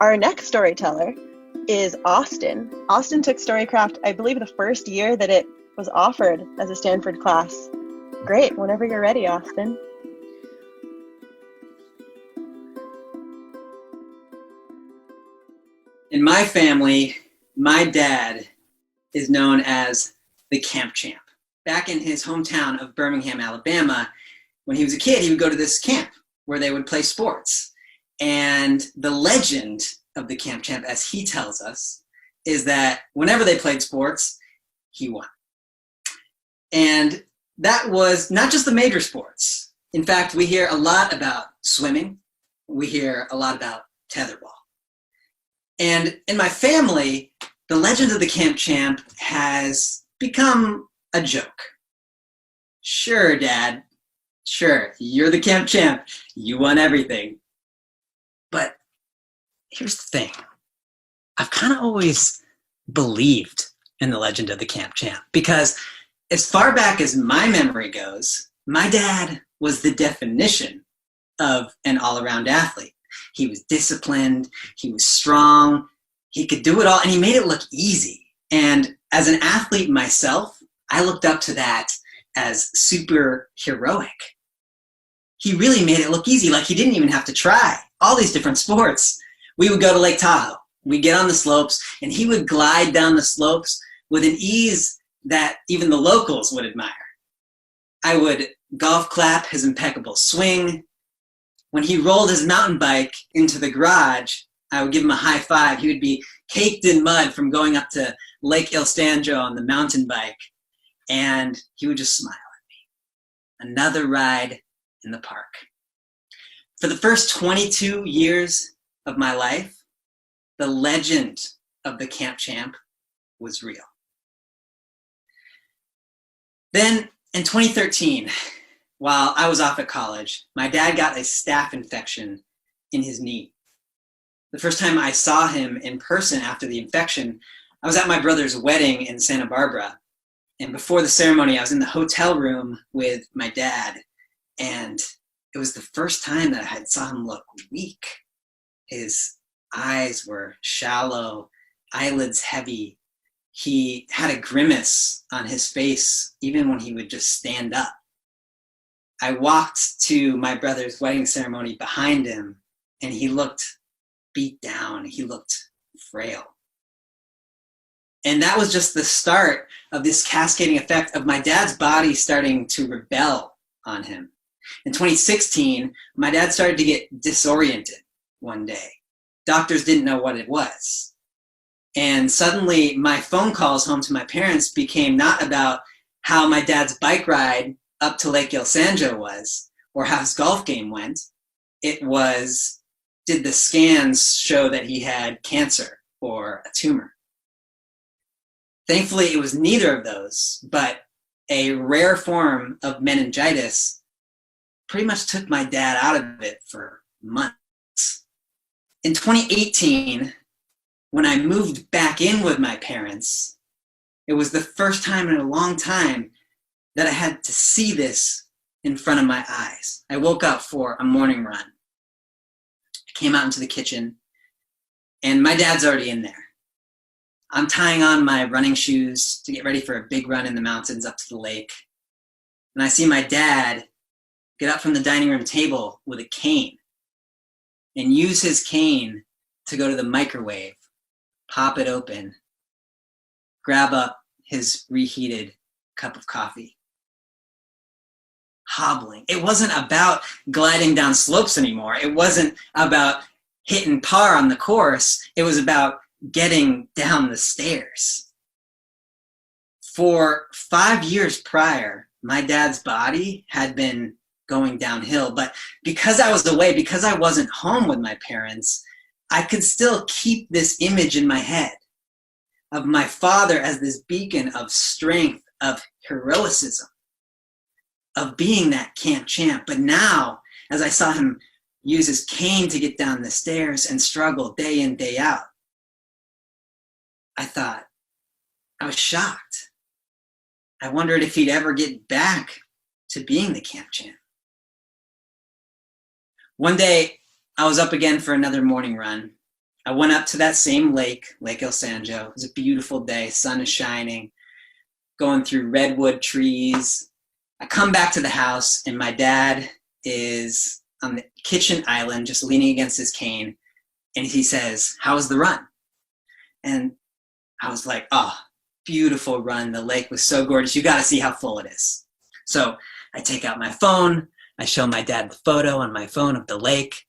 Our next storyteller is Austin. Austin took StoryCraft, I believe, the first year that it was offered as a Stanford class. Great, whenever you're ready, Austin. In my family, my dad is known as the camp champ. Back in his hometown of Birmingham, Alabama, when he was a kid, he would go to this camp where they would play sports. And the legend of the camp champ, as he tells us, is that whenever they played sports, he won. And that was not just the major sports. In fact, we hear a lot about swimming. We hear a lot about tetherball. And in my family, the legend of the camp champ has become a joke. Sure, Dad. Sure, you're the camp champ. You won everything. But here's the thing. I've kind of always believed in the legend of the camp champ because as far back as my memory goes, my dad was the definition of an all-around athlete. He was disciplined, he was strong, he could do it all, and he made it look easy. And as an athlete myself, I looked up to that as super heroic. He really made it look easy, like he didn't even have to try all these different sports. We would go to Lake Tahoe, we'd get on the slopes, and he would glide down the slopes with an ease that even the locals would admire. I would golf clap his impeccable swing. When he rolled his mountain bike into the garage, I would give him a high five. He would be caked in mud from going up to Lake Ilstanjo on the mountain bike, and he would just smile at me. Another ride in the park. For the first 22 years of my life, the legend of the camp champ was real. Then in 2013, while I was off at college, my dad got a staph infection in his knee. The first time I saw him in person after the infection, I was at my brother's wedding in Santa Barbara. And before the ceremony, I was in the hotel room with my dad. And it was the first time that I had saw him look weak. His eyes were shallow, eyelids heavy. He had a grimace on his face, even when he would just stand up. I walked to my brother's wedding ceremony behind him, and he looked beat down. He looked frail. And that was just the start of this cascading effect of my dad's body starting to rebel on him. In 2016, my dad started to get disoriented one day. Doctors didn't know what it was. And suddenly my phone calls home to my parents became not about how my dad's bike ride up to Lake Ilsanjo was or how his golf game went. It was, did the scans show that he had cancer or a tumor? Thankfully, it was neither of those, but a rare form of meningitis pretty much took my dad out of it for months. In 2018, when I moved back in with my parents, it was the first time in a long time that I had to see this in front of my eyes. I woke up for a morning run. I came out into the kitchen, and my dad's already in there. I'm tying on my running shoes to get ready for a big run in the mountains up to the lake. And I see my dad get up from the dining room table with a cane and use his cane to go to the microwave, pop it open, grab up his reheated cup of coffee. Hobbling. It wasn't about gliding down slopes anymore. It wasn't about hitting par on the course. It was about getting down the stairs. For 5 years prior, my dad's body had been going downhill, but because I was away, because I wasn't home with my parents, I could still keep this image in my head of my father as this beacon of strength, of heroicism, of being that camp champ. But now, as I saw him use his cane to get down the stairs and struggle day in, day out, I thought, I was shocked. I wondered if he'd ever get back to being the camp champ. One day, I was up again for another morning run, I went up to that same lake, Lake El Sanjo. It was a beautiful day. Sun is shining, going through redwood trees. I come back to the house, and my dad is on the kitchen island, just leaning against his cane. And he says, "How was the run?" And I was like, "Oh, beautiful run. The lake was so gorgeous. You got to see how full it is." So I take out my phone. I show my dad the photo on my phone of the lake,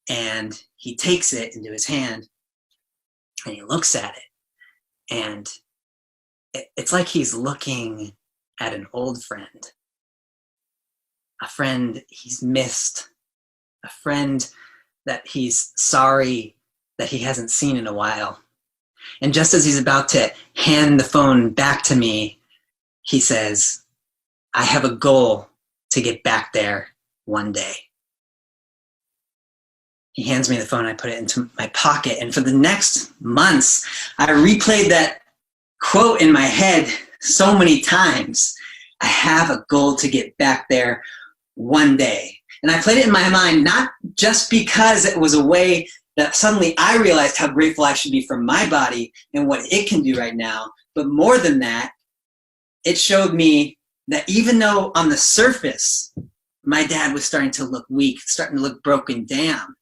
and he takes it into his hand and he looks at it. And it's like he's looking at an old friend, a friend he's missed, a friend that he's sorry that he hasn't seen in a while. And just as he's about to hand the phone back to me, he says, "I have a goal to get back there one day." He hands me the phone. I put it into my pocket. And for the next months, I replayed that quote in my head so many times. I have a goal to get back there one day. And I played it in my mind, not just because it was a way that suddenly I realized how grateful I should be for my body and what it can do right now. But more than that, it showed me that even though on the surface, my dad was starting to look weak, starting to look broken down,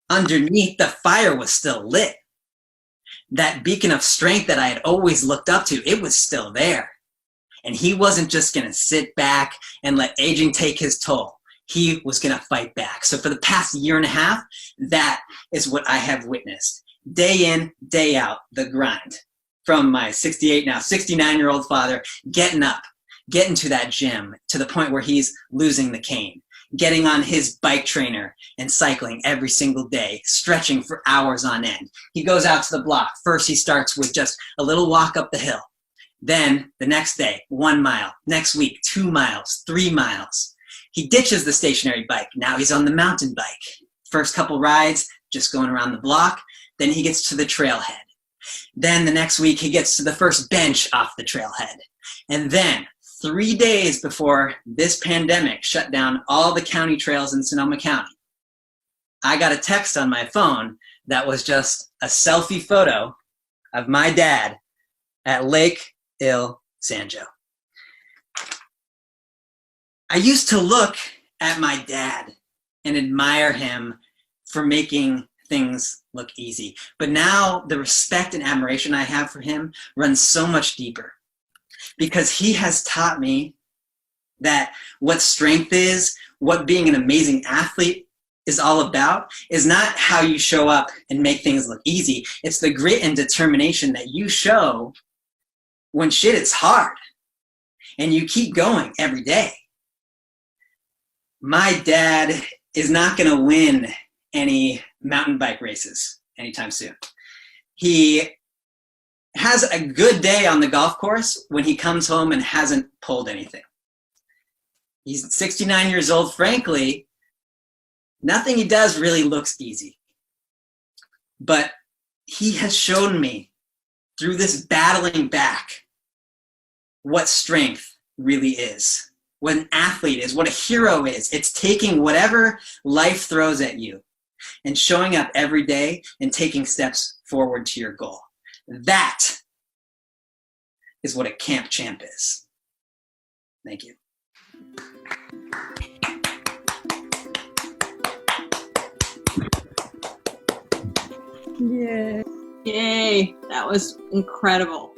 underneath the fire was still lit. That beacon of strength that I had always looked up to, it was still there. And he wasn't just going to sit back and let aging take his toll. He was going to fight back. So for the past year and a half, that is what I have witnessed. Day in, day out, the grind. From my 68, now 69-year-old father, getting up, getting to that gym to the point where he's losing the cane, getting on his bike trainer and cycling every single day, stretching for hours on end. He goes out to the block. First, he starts with just a little walk up the hill. Then the next day, 1 mile. Next week, 2 miles, 3 miles. He ditches the stationary bike. Now he's on the mountain bike. First couple rides, just going around the block. Then he gets to the trailhead. Then the next week, he gets to the first bench off the trailhead. And then 3 days before this pandemic shut down all the county trails in Sonoma County, I got a text on my phone that was just a selfie photo of my dad at Lake El Sanjo. I used to look at my dad and admire him for making things look easy. But now the respect and admiration I have for him runs so much deeper, because he has taught me that what strength is, what being an amazing athlete is all about, is not how you show up and make things look easy. It's the grit and determination that you show when shit is hard and you keep going every day. My dad is not going to win any mountain bike races anytime soon. He has a good day on the golf course when he comes home and hasn't pulled anything. He's 69 years old. Frankly, nothing he does really looks easy. But he has shown me through this battling back what strength really is, what an athlete is, what a hero is. It's taking whatever life throws at you and showing up every day and taking steps forward to your goal. That is what a camp champ is. Thank you. Yay. That was incredible.